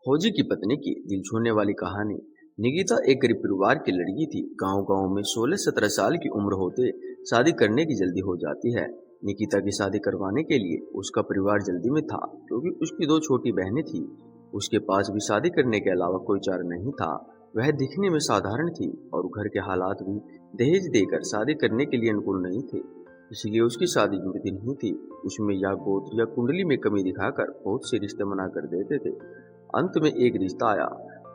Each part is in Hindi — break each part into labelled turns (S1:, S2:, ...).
S1: फौजी की पत्नी की दिल छूने वाली कहानी। निकिता एक गरीब परिवार की लड़की थी। गांव-गांव में 16-17 साल की उम्र होते शादी करने की जल्दी हो जाती है। निकिता की शादी करवाने के लिए उसका परिवार जल्दी में था, क्योंकि उसकी दो छोटी बहनें थी। उसके पास भी शादी करने के अलावा कोई चारा नहीं था। वह दिखने में साधारण थी और घर के हालात भी दहेज देकर शादी करने के लिए अनुकूल नहीं थे। इसलिए उसकी शादी जुड़ती नहीं थी। उसमें या गोत्र या कुंडली में कमी दिखाकर बहुत से रिश्ते मना कर देते थे। अंत में एक रिश्ता आया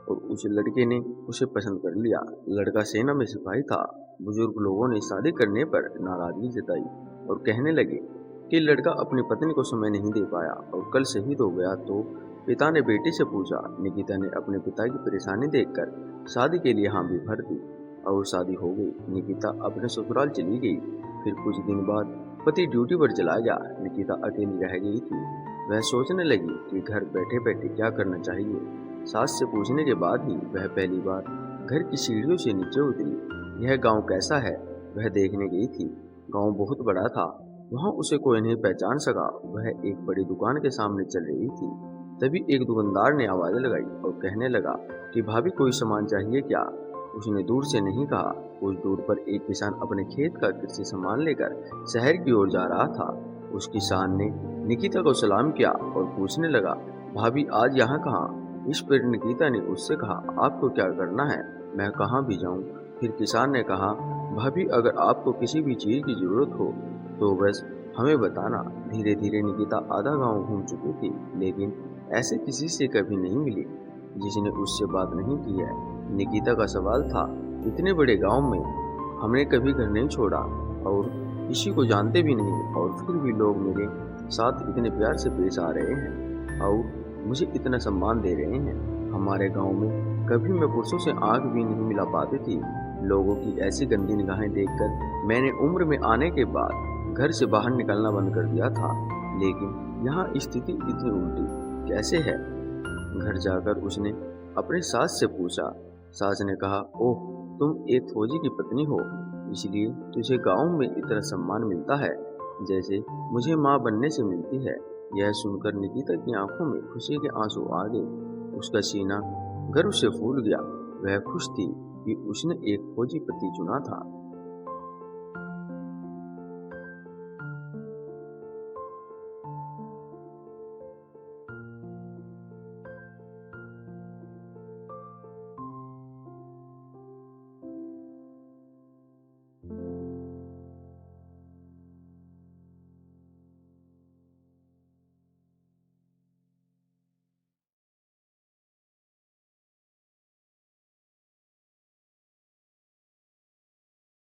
S1: और उस लड़के ने उसे पसंद कर लिया। लड़का सेना में सिपाही था। बुजुर्ग लोगों ने शादी करने पर नाराजगी जताई और कहने लगे कि लड़का अपनी पत्नी को समय नहीं दे पाया और कल शहीद हो गया। तो पिता ने बेटी से पूछा। निकिता ने अपने पिता की परेशानी देखकर शादी के लिए हामी भर दी और शादी हो गई। निकिता अपने ससुराल चली गई। फिर कुछ दिन बाद पति ड्यूटी पर चला गया। निकिता अकेली रह गई थी। वह सोचने लगी कि घर बैठे बैठे क्या करना चाहिए। सास से पूछने के बाद ही वह पहली बार घर की सीढ़ियों से नीचे उतरी। यह गांव कैसा है वह देखने गई थी। गांव बहुत बड़ा था। वहां उसे कोई नहीं पहचान सका। वह एक बड़ी दुकान के सामने चल रही थी। तभी एक दुकानदार ने आवाज लगाई और कहने लगा कि भाभी कोई सामान चाहिए क्या। उसने दूर से नहीं कहा। कुछ दूर पर एक किसान अपने खेत का कृषि सामान लेकर शहर की ओर जा रहा था। उस किसान ने निकिता को सलाम किया और पूछने लगा, भाभी आज यहाँ कहाँ। इस पर निकिता ने उससे कहा, आपको क्या करना है, मैं कहाँ भी जाऊँ। फिर किसान ने कहा, भाभी अगर आपको किसी भी चीज़ की जरूरत हो तो बस हमें बताना। धीरे धीरे निकिता आधा गांव घूम चुकी थी, लेकिन ऐसे किसी से कभी नहीं मिली जिसने उससे बात नहीं की है। निकिता का सवाल था, इतने बड़े गांव में हमने कभी घर नहीं छोड़ा और किसी को जानते भी नहीं, और फिर भी लोग मेरे साथ इतने प्यार से पेश आ रहे हैं और मुझे इतना सम्मान दे रहे हैं। हमारे गांव में कभी मैं पुरुषों से आंख भी नहीं मिला पाती थी। लोगों की ऐसी गंदी निगाहें देखकर मैंने उम्र में आने के बाद घर से बाहर निकलना बंद कर दिया था। लेकिन यहाँ स्थिति इतनी उल्टी कैसे है। घर जाकर उसने अपनी सास से पूछा। सास ने कहा, ओह तुम एक फौजी की पत्नी हो, इसलिए तुझे गांव में इतना सम्मान मिलता है जैसे मुझे माँ बनने से मिलती है। यह सुनकर निकिता की आंखों में खुशी के आंसू आ गए। उसका सीना गर्व से फूल गया। वह खुश थी कि उसने एक फौजी पति चुना था।